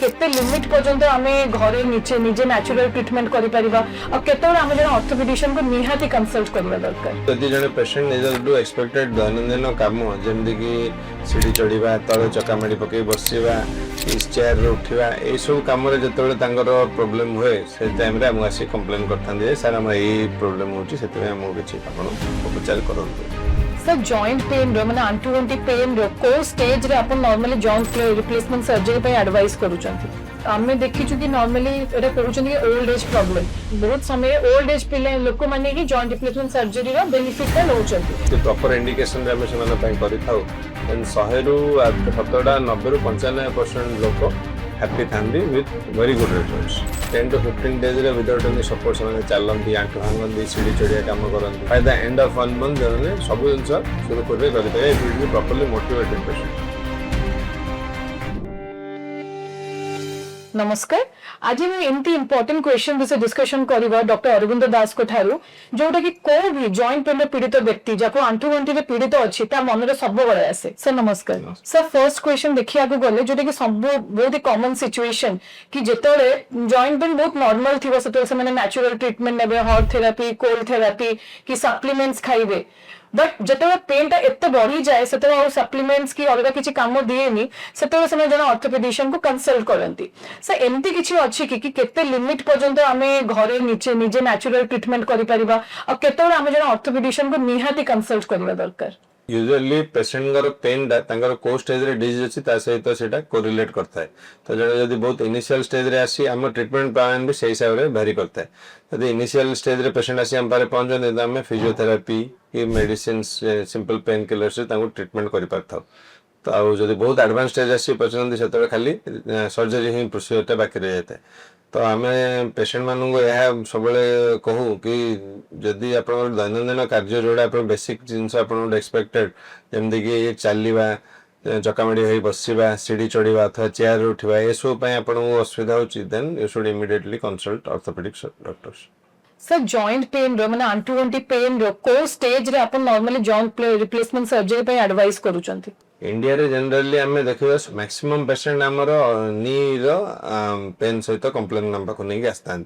केते लिमिट पर्यंत आमे घरे नीचे निजे नेचुरल ट्रीटमेंट करि परिबा आ केते आमे जन ऑर्थोपेडिशियन को निहाती कंसल्ट करबा दरकार। यदि जने पेशेंट निज डू एक्सपेक्टेड दैनंदिन काम जेमि कि सीढ़ी चढ़ा तले चकामाड़ी पकई बसवा चेयर उठा यही सब कम जो प्रोब्लेम हुए से टाइम रे आमको आसी कंप्लेन करते सर आम यही प्रोब्लेम होची उपचार करूँ। सर जॉइंट पेन रो माने आंटू गंटी पेन रो को स्टेज रे अपन नॉर्मली जॉइंट रिप्लेसमेंट सर्जरी पे एडवाइस करूचंती। आमे देखिछु कि नॉर्मली एटा करूचंती ओल्ड एज प्रॉब्लम बहुत समय ओल्ड एज पिले लोक माने कि जॉइंट रिप्लेसमेंट सर्जरी रो बेनिफिट ता नउचंती। प्रॉपर इंडिकेशन रे हम सेमान पई करिथाउ देन 100 रु 70 90 रु 95% लोक हैप्पी थांदी with very good results. 10 to 15 days रे विदाउट एनी सपोर्ट से चलती आंटू भांगती सीढ़ी चढ़िया काम करती by the end of 1 month सब जिन सुरखुरी करेंगे प्रॉपर्ली मोटिवेटेड पेशेंट। नमस्कार आज मैं एमती इंपोर्टेंट क्वेश्चन विषय डिस्कशन करबा डॉक्टर अरविंद दास को ठारू जोटा कि को भी जॉइंट पेन पीड़ित व्यक्ति जाको आंठू गंठी रे पीड़ित अछि ता मन रे सब बळे आसे। सर नमस्कार। सर फर्स्ट क्वेश्चन देखिया को गले जोटा कि सब बहुत ही कॉमन सिचुएशन कि जेतोले जॉइंट पेन बहुत नॉर्मल थिबो सेतो से माने नेचुरल ट्रीटमेंट नेबे हॉट थेरेपी कोल्ड थेरेपी कि सप्लीमेंट्स खाइबे बट जेतोले पेन ता एते बढ़ी जाए सेतो और सप्लीमेंट्स की अलग किछि काम दिएनी सेतो से जन ऑर्थोपेडिशियन को कंसल्ट करंती। सर एमती किछि अछि कि केते लिमिट पर्यंत आमे घरे नीचे निजे नेचुरल ट्रीटमेंट करि परिबा और केते आमे जन ऑर्थोपेडिशियन को निहाती कंसल्ट करबा दरकार। यूजुअली पेशेंट पेन को स्टेज रे डिजीज अच्छी सहित सेटा कोरिलेट करता है तो जब जब बहुत इनिशियल स्टेज रे आसी आम ट्रीटमेंट प्लान भी सही हिसाब से वेरी करता है। यदि इनिशियल स्टेज रे पेशेंट आसी आम पारे पहुंचते तो आम फिजियोथेरापी कि मेडिसिन सिंपल पेन किलर से ट्रीटमेंट कर पारथाउ। तो आउ जब बहुत एडवांस स्टेज आसी पहुंचते से खाली सर्जरी ही प्रोसीजर बाकी रह जाता है। तो आम पेशेंट मानू यह सब कहूँ कि जदि आप दैनंदिन कार्य जोड़ा बेसिक जिनस एक्सपेक्टेड जमती कि चलवा चकामाड़ी हो बसवा सीढ़ी चढ़ा अथवा चेयर उठा ये सब आपको असुविधा होची then you should immediately consult orthopedic doctors. Sir joint pain रो माने आंटू गंठी पेन रो को स्टेज रे अपन नॉर्मली जॉइंट रिप्लेसमेंट सर्जरी पे एडवाइस करूचंती। इंडिया रे जनरली आम देखा मैक्सिमम पेशेंट आमर नी रो पेन सहित कंप्लेन नंबर को नहीं आसता।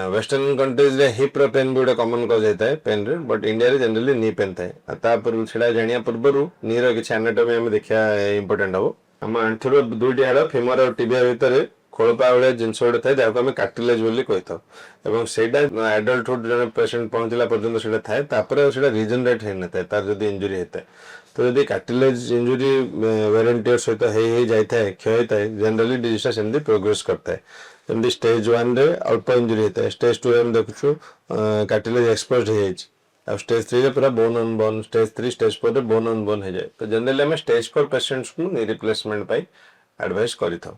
वेस्टर्न कंट्रीज रे हिप रो पेन भी गोटे कमन कज जाता है पेन रे बट इंडिया रे जनरली नी पेन थाए तापर सेटा जानिया पूर्व नी रो किछि एनाटॉमी हम देखा इंपोर्टेंट हो। हम आंठुर दुईटी हाड़ फेमर और टिबिया भितर खोलपा भाया जिनस गोटे थाए जहाँ आम कार्टिलेज बोली कही सेटा एडल्टहुड जन पेशेंट पहुंचला पर्यंत सेटा थाए तापर सेटा रिजनरेट होना था तार जदि इंजुरी होता है तो यदि कार्टिलेज इंजुरी वेरेंटियर सहित हो जाता है क्षय होता है जनरली डिजीज सेमती प्रोग्रेस करता है। जमी स्टेज 1 रे अल्प इंजुरी होता है स्टेज 2 में देखु कार्टिलेज एक्सपोज हो जाए स्टेज 3 रे पूरा bone on bone stage 3 stage 4 रे बोन ऑन बोन हो जाए तो जनरली आम स्टेज 4 पेशेंट्स को नी रिप्लेसमेंट पाई एडवाइस करिथाउ।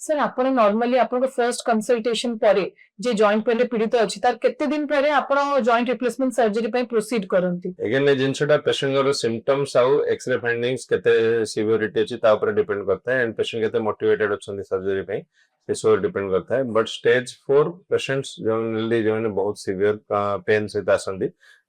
सर आपण नॉर्मली आपण को फर्स्ट कंसल्टेशन परे जे जॉइंट पेन रे पीड़ित अछि तार केते दिन परे आपण जॉइंट रिप्लेसमेंट सर्जरी पे प्रोसीड करंती। अगेन जिनसटा पेशेंट रो सिम्पटम्स आउ एक्सरे फाइंडिंग्स केते सिवियरिटी अछि ता ऊपर डिपेंड करता है एंड पेशेंट केते मोटिवेटेड अछंती सर्जरी पे ये सब डिपेंड करता है बट स्टेज 4 पेशेंट्स जनरली जो बहुत सिवियर पेन से आसंती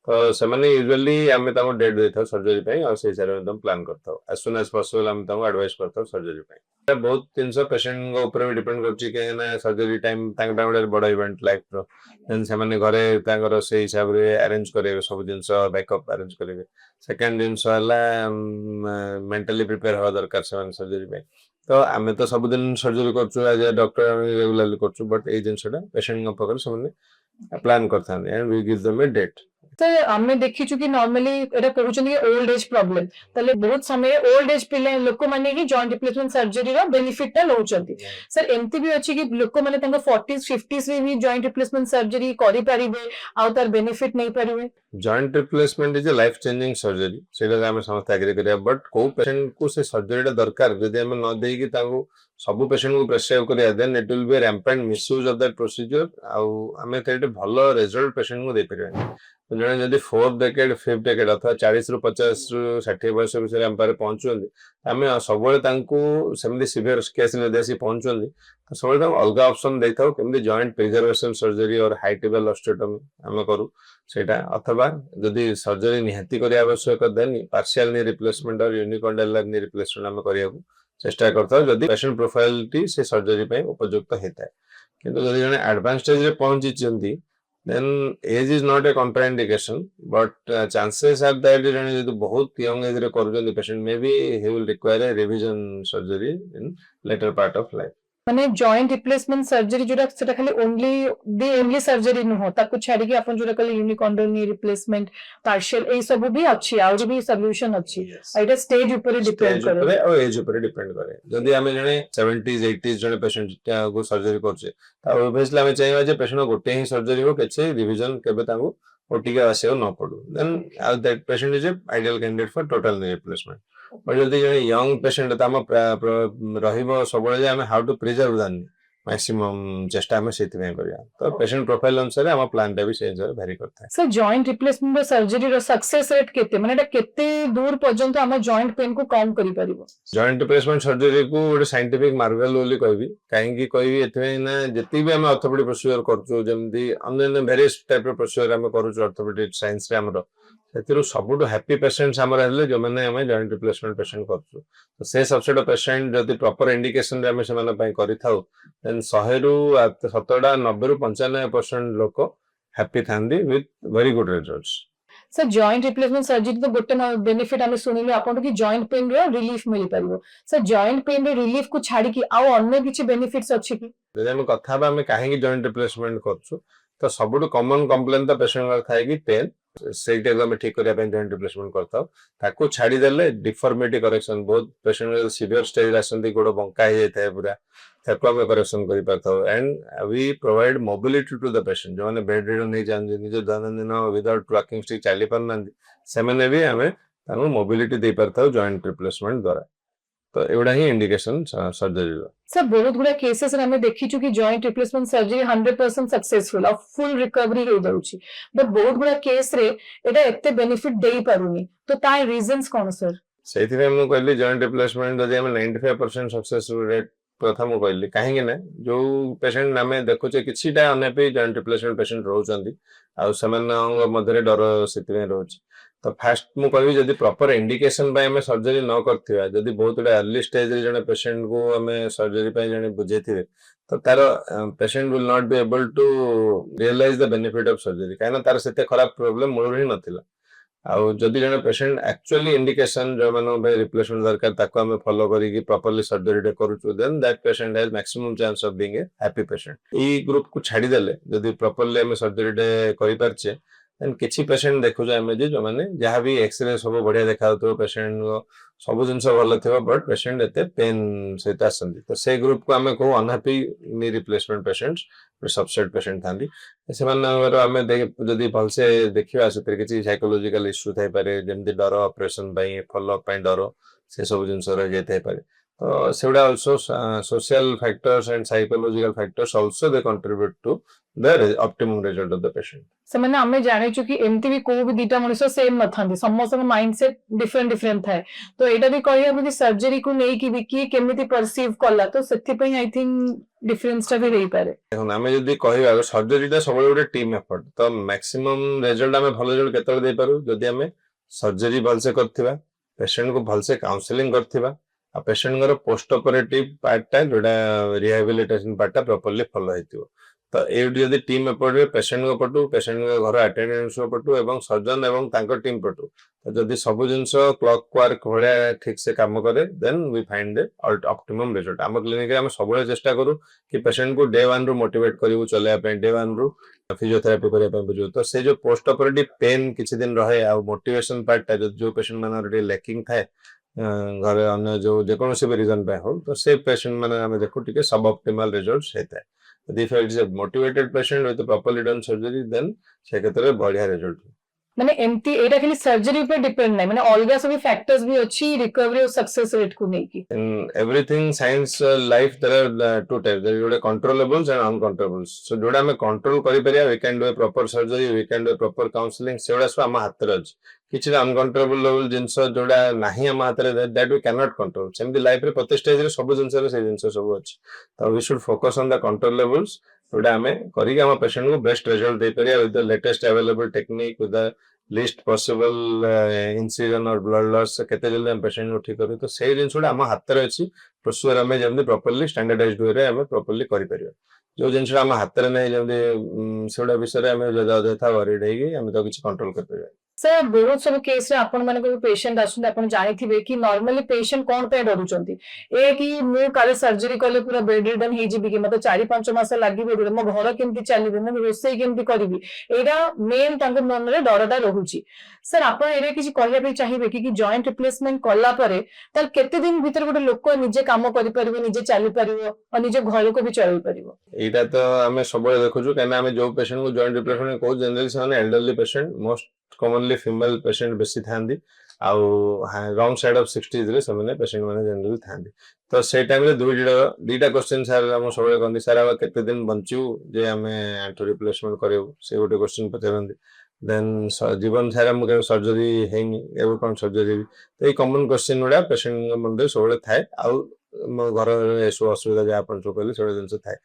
तो सेमाने यूजुअली आमे ताको डेट देथाउ सर्जरी पे और से हिसाब से प्लान करथाउ एज सुन एज पॉसिबल आमे ताको एडवाइस करथाउ सर्जरी पे। बहुत 300 पेशेंट को ऊपर भी डिपेंड करछि के ना सर्जरी टाइम तांग टाइम बड़ इवेंट लाइफ रो देन सेमाने घरे तांगर से हिसाब रे अरेंज करेबे सब जिंस बैकअप अरेंज करेबे। सेकंड जिंस हला मेंटली प्रिपेयर हो दरकार सेमाने सर्जरी पे तो आमे तो सब दिन सर्जरी करछु एज ए डॉक्टर रेगुलरली करछु बट ए जिंसटा पेशेंट को पकड़ सेमाने प्लान करथान and we give them a date. Sir आमे देखिछु कि नॉर्मली एटा करूछन ओल्ड एज प्रॉब्लम तले बहुत समय ओल्ड एज पिले लोक माने कि जॉइंट रिप्लेसमेंट सर्जरी रो बेनिफिट ता लउचंती। सर एमती भी अछि कि लोक माने तांको 40s 50s रे भी जॉइंट रिप्लेसमेंट सर्जरी करि परिबे आ तार बेनिफिट नै परिबे। Joint replacement is a life changing surgery सेटा हम समस्त एग्री करिया बट को पेशेंट को से सर्जरीटा दरकार जदि हम न देई कि तांको सब पेशेंट को प्रेस्क्राइब करिया then it will be rampant misuse of that procedure आउ हमें तेटे भलो रिजल्ट पेशेंट को दे परिबे। जने जदि 4th डेकेड 5th डेकेड अथवा 40 रु 50 रु 60 वर्ष विषय हम पारे पहुंचुंदी आमे सबले तांको सेमदी सिवियर केस ने देसी पहुंचुंदी तो सबले तांको अलग ऑप्शन देथाउ केमदी जॉइंट प्रिजर्वेशन सर्जरी और हाई टेबल ऑस्टियोटॉमी हम करू सेटा अथवा जदि सर्जरी निहाती करिया आवश्यक देन पार्शियल नी रिप्लेसमेंट और यूनिकॉन्डलर नी रिप्लेसमेंट हम करिया चेष्टा करता जदि पेशेंट प्रोफाइल टी से सर्जरी पे उपयुक्त होता है किंतु जदि जने एडवांस स्टेज रे पहुंची चंदी then age is not a contraindication but chances are that जने जदि बहुत young age रे Karjan patient maybe he will require a revision surgery in later part of life ମାନେ ଜଏଣ୍ଟ ରିପ୍ଲେସମେଣ୍ଟ ସର୍ଜରୀ ଯୋଉଟା ସେଟା ଖାଲି ଓନ୍ଲି ସର୍ଜରୀ ନୁହଁ ତାକୁ ଛାଡିକି ଆପଣ ଯୋଉଟା କହିଲେ ୟୁନିକଣ୍ଡୋଲ ନି ରିପ୍ଲେସମେଣ୍ଟ ପାର୍शिଆଲ ଏଇ ସବୁ ବି ଅଛି ଆହୁରି ବି ସଲ୍ୟୁସନ ଅଛି ଆଉ ଏଇଟା स्टेज ଉପରେ डिपेंड स्टेज କରେ ଉପରେ ଆଉ एज ଉପରେ डिपेंड करे जदि ଆମେ जने 70s 80s जने पेशेंट को सर्जरी करछे ता ऑब्वियसली ଆମେ चाहेबा जे पेशेंट गोटे ही सर्जरी हो केछे रिवीजन केबे तांको ओटिके आसेओ न पडू then that patient is a ideal candidate for total knee replacement but जदि जने यंग पेशेंट त हम रहिबो सबले जे हम how to preserve that maximum चेष्टा हमें सेति में करिया तो पेशेंट प्रोफाइल अनुसार हम प्लान टा भी से वेरी करता है सर जॉइंट रिप्लेसमेंट सर्जरी रो सक्सेस रेट केते माने एटा केते दूर पर्यंत हम जॉइंट पेन को कम करि परिबो जॉइंट रिप्लेसमेंट सर्जरी को ଗୋଟେ साइंटिफिक मार्वेल बोली कहबी काहेकि कहबी एथमे ना जति भी हम ऑर्थोपेडिक प्रोसीजर करछु जेमदी अन्य वेरियस टाइप रो प्रोसीजर हम करछु ऑर्थोपेडिक साइंस रे हमरो सेतिरो सबुटो हैप्पी पेशेंट्स हमर हेले जो माने हम जॉइंट रिप्लेसमेंट पेशेंट करछु तो से सबसेट पेशेंट जति प्रॉपर इंडिकेशन रे हम से माने पई करि थाउ देन 100 रु 70 90 रु 95% लोक हैप्पी थांदी with very good results sir joint replacement surgery तो गोटे बेनिफिट आमे सुनिलु आपन कि जॉइंट पेन रो रिलीफ मिल परिबो सर जॉइंट पेन रो रिलीफ को छाडी कि आ अन्य किछि बेनिफिट्स अछि कि जदि हम कथा बा हम काहे कि जॉइंट रिप्लेसमेंट करछु तो सबुटो कॉमन कंप्लेन तो पेशेंट का थाए कि पेन सेटा को हम ठीक करिया पे जॉइंट रिप्लेसमेंट करता ताको छाडी देले डिफॉर्मिटी करेक्शन बहुत पेशेंट सिवियर स्टेज आसंती गोड़ बंका हे जाय थाए पूरा ताको हम करेक्शन करि पाता and we provide mobility to the patient जो माने बेड रिडन नहीं जान निज दैनंदिन विदाउट वॉकिंग स्टिक चली पारना सेमने भी हमें ताको मोबिलिटी दे पारता जॉइंट रिप्लेसमेंट द्वारा तो एवढा ही इंडिकेशन सर्जरी रो सर बहुत गुडा केसेस रे हमें देखि छु कि जॉइंट रिप्लेसमेंट सर्जरी 100% सक्सेसफुल और फुल रिकवरी हो जाउची बट बहुत गुडा केस रे एटा एते बेनिफिट देई पारुनी तो ताई रीजंस कोन सर सेति रे हम कहली जॉइंट रिप्लेसमेंट जदि हम 95% सक्सेस रेट प्रथम कहली काहेकि ना जो पेशेंट नामे देखुचे किछिटा अनेपि जॉइंट रिप्लेसमेंट पेशेंट रहउचंदी आ समान मध्यरे डर सेति में रहउची तो फास्ट मु कहबी जदि प्रॉपर इंडिकेशन बाय हमें सर्जरी न करथिबा जदि बहुत अर्ली स्टेज रे जने पेशेंट को हमें सर्जरी पे जने बुझेथिबे तो तार patient will not be able to realise the benefit of surgery काना तार सेते खराब प्रॉब्लम मूल ही नथिला आ जदि जने पेशेंट एक्चुअली इंडिकेशन जो मानो भाई रिप्लेसमेंट दरकार ताको हमें फॉलो करी कि प्रॉपर्ली सर्जरी डे करूछु then that patient has maximum chance of being a happy patient ई ग्रुप को छाडी देले जदि प्रॉपर्ली हमें सर्जरी डे करि परछे एंड किछि पेशेंट देखु जे हमें जे जो माने जहां भी एक्सरे सब बढ़िया देखा तो पेशेंट को सब जिंस भल थिबा बट पेशेंट एते पेन सहित आसंती तो से ग्रुप को हमें को unhappy knee replacement patients subset patient थांदी से मानकर हमें जदि भल से देखिबा से किछि साइकोलॉजिकल इश्यू थाई पारे जेमति डर ऑपरेशन पई फॉलो अप पई डर से सब जिंस रह जाय थाई पारे तो सेउडा also social factors and psychological factors also they contribute to the optimum result of the patient से मैंने हमें जाने छु कि एमती भी को भी दीटा मनुष्य सेम न थांदी समस्त माइंडसेट डिफरेंट थाए तो एटा भी कहिया कि सर्जरी को नै कि कि केमिति परसीव कला तो सेति पई आई थिंक डिफरेंस टा भी रही पारे देखो हमें जदी कहिबा सर्जरी टा सब गोटे टीम एफर्ट तो मैक्सिमम रिजल्ट हमें भल रिजल्ट केतले दे पारू जदी हमें सर्जरी भल से करथिबा पेशेंट को भल से काउंसलिंग करथिबा आ पेशेंट को पोस्ट ऑपरेटिव पार्ट टा जोडा रिहैबिलिटेशन पार्ट टा प्रॉपर्ली फॉलो हेतिबो तो एडी यदि टीम एपट पेशेंट को पटु पेशेंट को घर अटेंडेंस को पटु एवं सर्जन एवं तांको टीम पटु तो जदि सब जिंस क्लॉक वर्क भलिया ठीक से काम करे then we find the optimum result हम क्लिनिक रे हम सबले चेष्टा करू कि पेशेंट को डे 1 रु मोटिवेट करिवु चले पे डे 1 रु फिजियोथेरेपी करे पे बुझु तो से जो पोस्ट ऑपरेटिव पेन किछि दिन रहे आ मोटिवेशन पार्ट जो पेशेंट माने रे लैकिंग थाए घर अन्य जो जेकोनोसी रीजन पे हो तो से पेशेंट माने हम देखु टिके सब ऑप्टिमल रिजल्ट्स हेता if it is a motivated patient with a properly done surgery then से केतरे बढ़िया रिजल्ट माने एमती एटा खाली सर्जरी पे डिपेंड नै माने अलगा सब फैक्टर्स भी अछि रिकवरी और सक्सेस रेट को नै की in everything science life there are two types there are controllables and uncontrollables so जोडा में कंट्रोल करि परिया we can do a proper surgery we can do a proper counseling सेडा सब हम हाथ रे अछि किछि अनकंट्रोलेबल लेवल जिंस जोडा नाही हम हाथ रे that we cannot control सेमदी लाइफ रे प्रति स्टेज रे सब जिंस रे से जिंस सब अछि तो we should focus on the controllables जोडा हमें करी हम पेशेंट को बेस्ट रिजल्ट दे परिया with the latest available technique with the list possible incision और ब्लड लॉस केते जल्दी हम पेशेंट को ठीक करू तो सेही जिनसुडा हम हाथ रे अछि प्रोसीजर हमें जेमदी प्रॉपर्ली स्टैंडर्डाइज्ड वे रे हमें प्रॉपर्ली करि परियो जो जिनसुडा हम हाथ रे नै जेमदी सेडा विषय रे हमें जदा जथा वरीड हेगी हमें तो किछ कंट्रोल कर परियो सर बहुत सब केस रे आपण माने को पेशेंट आछन आपण जानिथिबे कि नॉर्मली पेशेंट कोन पे डरुचंती ए कि मु काले सर्जरी कले पूरा बेड रिडन हे जिबि कि मते 4-5 मास लागिबे मो घर केमति चलिबे मो रोसई केमति करिवि एडा मेन तांको मन रे डरदा रहूची सर आपण एरे किछि कहले पे चाहिबे कि जॉइंट रिप्लेसमेंट कला परे तार केते दिन भीतर गोटे लोक निजे काम करि परिबो निजे चली परिबो और निजे घर को भी चली परिबो एटा तो हमें सबले देखुछु कना हमें जो पेशेंट को जॉइंट रिप्लेसमेंट को जनरली से elderly patient most commonly female patient बेसी थांदी आउ रॉन्ग साइड ऑफ 60s रे सबने पेशेंट माने जनरली थांदी तो से टाइम रे दुईटा क्वेश्चन सर हम सबले कंदी सर हम केते दिन बंचू जे हमें एंटो रिप्लेसमेंट करियो से गोटे क्वेश्चन पचरंदी देन जीवन सारा हम सर्जरी हेनी एबो कोन सर्जरी तो ए कॉमन क्वेश्चन गुडा पेशेंट मन सबले थाए आउ मो घर एसो असुविधा जे आपण जो कहली सबले दिन से थाए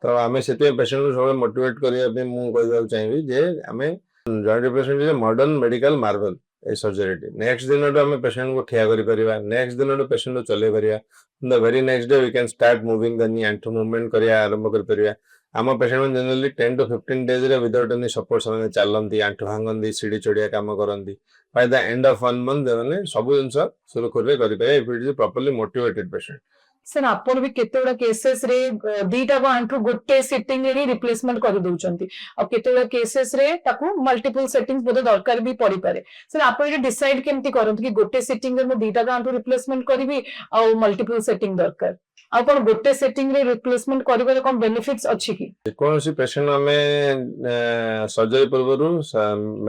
तो आमे सेते पेशेंट को सबले मोटिवेट करिया पे मु कहबा चाहिबी जे हमें joint replacement is modern medical Marvel A surgery next दिन हमें पेशेंट को ठिया करि परिबा नेक्स्ट दिन पेशेंट को चले परिबा the very next day we can start moving the knee एंटो मूवमेंट करिया आरंभ कर परिबा आम पेशेंट जनरली 10 to 15 डेज रे विदाउट एनी सपोर्ट से चलती आंठु भांगती सीढ़ी चढ़िया काम करती by the end of 1 month मैंने सब जिन सुरखुरी करेंगे if it is properly motivated patient sir आपण भी केतेगुडा केसेस रे दीटा को आंठु गोटे सेटिंग रे रिप्लेसमेंट कर दउचंती अब केतेगुडा केसेस रे ताकू मल्टीपल सेटिंग्स बोध दरकार भी पड़ी पारे सर आपण ये डिसाइड केमती करंत कि गोटे सेटिंग रे मैं दीटा को आंठु रिप्लेसमेंट करबी आ मल्टीपल सेटिंग दरकार आ कोन गोटे सेटिंग रे रिप्लेसमेंट करबे कोन बेनिफिट्स अछि कि कौन सी पेशेंट हमें सर्जरी पूर्व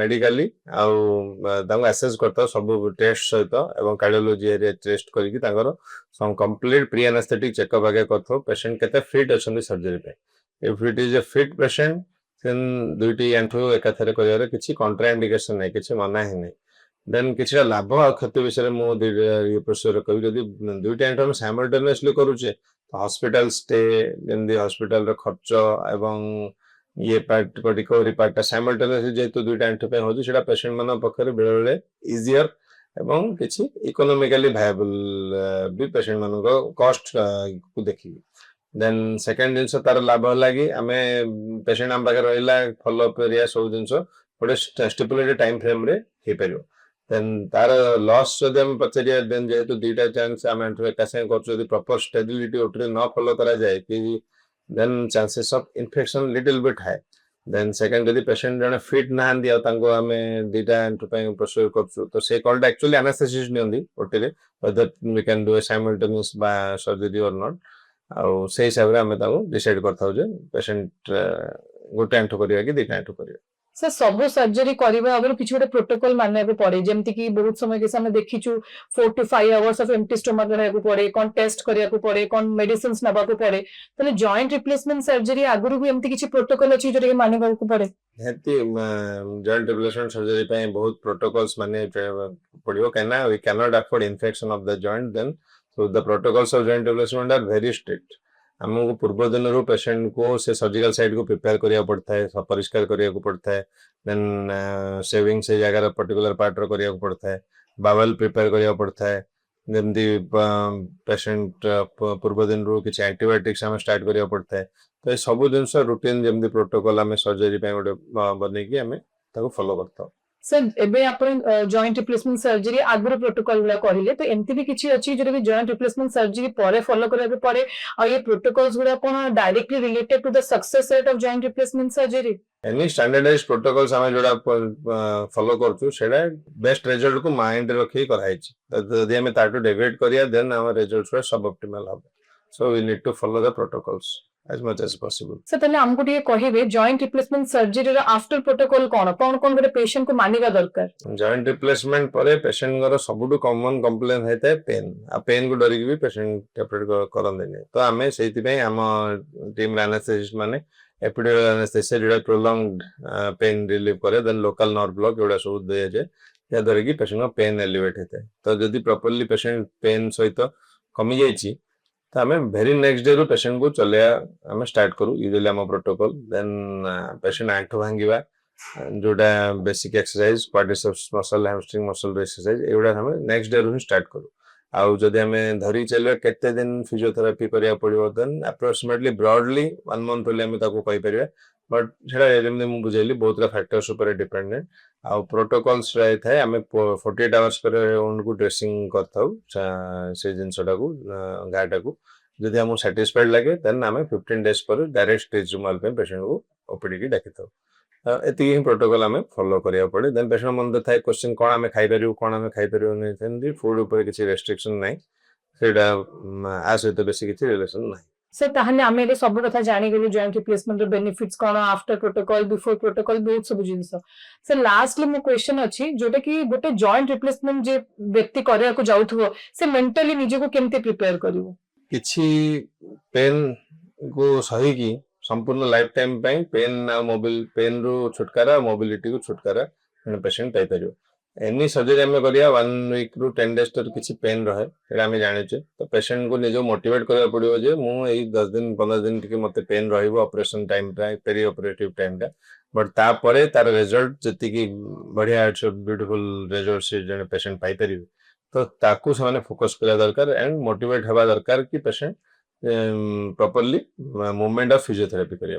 मेडिकली आसेस करता सब टेस्ट सहित एवं कार्डियोलॉजी टेस्ट करके कंप्लीट प्री एनेस्थेटिक चेकअप आगे करथो पेशेंट केते फिट अछंती सर्जरी पे if it is a fit patient then दुईटी एंठो एकाथरे करियारे किछि कॉन्ट्राइंडिकेशन नै किछि मना ही नै देन किछि लाभ आ क्षति विषय मु प्रोसीजर कहि जदी दुईटा एंठो हम साइमल्टेनियसली करूचे हॉस्पिटल स्टे जेमदी हॉस्पिटल रो खर्च एवं ये पार्ट को रिकवरी पार्ट साइमल्टेनियसली जेतु दुईटा एंठो पे होजी सेटा पेशेंट मन पखरे बेले बेले इजियर एवं किछि इकोनॉमिकली वायबल भी पेशेंट मन को कॉस्ट को देखि देन सेकंड जिंस तार लाभ लागि हमें पेशेंट हम पाखे रहिला फॉलो अप एरिया सब जिंस गोटे स्टिपुलेटेड टाइम फ्रेम रे हे परियो देन तार लॉस जदि हम पचरिया देन जेतु दुईटा चांस हम एंट्रो एका संगे करछु यदि प्रॉपर स्टेबिलिटी ओटरे न फॉलो करा जाए कि then chances of infection little bit high then second यदि पेशेंट जने फिट ना दिया तांको हमें दुईटा एंट्रो पे प्रोसीजर करछु तो से कॉल्ड एक्चुअली एनास्थेसिस्ट नियंदी ओटरे whether we can do a simultaneous बा सर्जरी और नॉट आउ से हिसाब रे हमें ताको डिसाइड करथाउ जे पेशेंट गोटे एंट्रो करिया कि दुईटा एंट्रो करिया सर सब सर्जरी करबा अगर किछ गोटे प्रोटोकॉल मानने पे पड़े जेमति कि बहुत समय के समय देखिछु 4 to 5 hours of empty stomach रहै को पड़े कोन टेस्ट करिया को पड़े कोन मेडिसिन्स नबा को पड़े तले जॉइंट रिप्लेसमेंट सर्जरी आगुरु भी एमति किछ प्रोटोकॉल अछि जो माने को पड़े हेती जॉइंट रिप्लेसमेंट सर्जरी पे बहुत प्रोटोकॉल्स माने पड़ियो कहना we can not afford infection of the joint then so the protocols of joint replacement are very strict हमको पूर्व दिन रो पेशेंट को से सर्जिकल साइड को प्रिपेयर करिया पड़ता है परिष्कार करिया को पड़ता है देन सेविंग से जगह पर्टिकुलर पार्ट रो करिया को पड़ता है बावल प्रिपेयर करिया पड़ता है जेमती पेशेंट पूर्व दिन रो किछ एंटीबायोटिक्स हम स्टार्ट करिया पड़ता है तो ये सब जिनस रूटीन जेमती प्रोटोकॉल हमें सर्जरी पे गोटे बनै कि हमें ताको फॉलो करता सर एबे आपण जॉइंट रिप्लेसमेंट सर्जरी आगुरु प्रोटोकॉल गुला करिले तो एमती भी किछि अछि जो भी जॉइंट रिप्लेसमेंट सर्जरी परे फॉलो करबे पड़े और ये प्रोटोकॉल्स गुला कोन directly related to the success rate of joint replacement surgery any standardized protocols हमें जोड़ा फॉलो करछु सेडा बेस्ट रिजल्ट को माइंड रखी कराई छी यदि हमें ताटो डेविएट करिया देन आवर रिजल्ट्स वे सब ऑप्टिमल हो so we need to follow the protocols as much as possible sir तले हमको ये कहिबे जॉइंट रिप्लेसमेंट सर्जरी रो आफ्टर प्रोटोकॉल कोन कोन गोटे पेशेंट को मानिबा दरकार जॉइंट रिप्लेसमेंट परे पेशेंट गरो सबुटु कॉमन कंप्लेन हेते पेन आ पेन को डरी भी पेशेंट टेपरेट करन देने तो हमें सेति पे हम टीम एनास्थेसिस्ट माने एपिड्यूरल एनास्थेसिया जेडा प्रोलॉन्ग्ड पेन रिलीव करे देन लोकल नर्व ब्लॉक एडा सब दे जे या द्वारा कि पेशेंट को पेन एलिवेट हेते तो यदि प्रॉपर्ली पेशेंट पेन सहित कमी जाईची तो हमें वेरी नेक्स्ट डे रो पेशेंट को चले हमें स्टार्ट करू यूजुअली हम प्रोटोकॉल देन पेशेंट आंठो भांगीबा जोटा basic exercise quadriceps muscle hamstring muscle exercise एगुड़ा हम नेक्स्ट डे रु स्टार्ट करू आउ जदि आम धरी चलिए केते दिन फिजियोथेरापी करिया पड़िबो देन अप्रोक्सीमेटली ब्रॉडली 1 मंथ बोले हम ताको कहि परिबे बट सेटा जेमि मु बुझेली बहुत फैक्टर्स ऊपर डिपेंडेंट आउ प्रोटोकॉल्स रही थाए आम 48 आवर्स पर उनको ड्रेसिंग करथाउ से जिनसटा को गाटा को जदि हमको सैटिस्फाइड लगे देन आम 15 डेज पर डायरेक्ट स्टेज रिमूवल पे पेशेंट को ओपीडी की डाकी थाउ एति ही प्रोटोकॉल आम फॉलो करिया पड़े देन पेशेंट मन थाए क्वेश्चन कोन आम खाइ परिबो कोन आम खाइ परिबो नै सेंदी फूड ऊपर किछि रेस्ट्रिक्शन नै सेटा आ सहित बेसी किछि रिलेशन नै सर ताहने आमे एले सब कथा जानि गेलु जॉइंट रिप्लेसमेंट बेनिफिट्स कोन आफ्टर प्रोटोकॉल बिफोर प्रोटोकॉल बहुत सब जिंस सर लास्टली मो क्वेश्चन अछि जोटा कि गोटे जॉइंट रिप्लेसमेंट जे व्यक्ति करिया को जाउथबो से मेंटली निजे को केमते प्रिपेयर करिवो किछि पेन को सही की संपूर्ण लाइफ टाइम पे पेन मोबिल पेन रू छुटकारा मोबिलिटी को छुटकारा पेशेंट पाई परियो एनी सर्जरी आम करिया 1 वीक रु 10 डेज तक किछि पेन रहे एटा आम जाने तो पेशेंट को निजो मोटिवेट करबा पड़ियो जे मु एई 10 दिन 15 दिन टिके मते पेन रहइबो ऑपरेशन टाइम टा पेरी ऑपरेटिव टाइम टा बट ता परे तार रिजल्ट जति की बढ़िया ब्यूटीफुल रिजल्ट से जने पेशेंट पाई परियो तो ताकू से फोकस करा दरकार एंड मोटिवेट हवा दरकार कि patient properly movement of physiotherapy करिया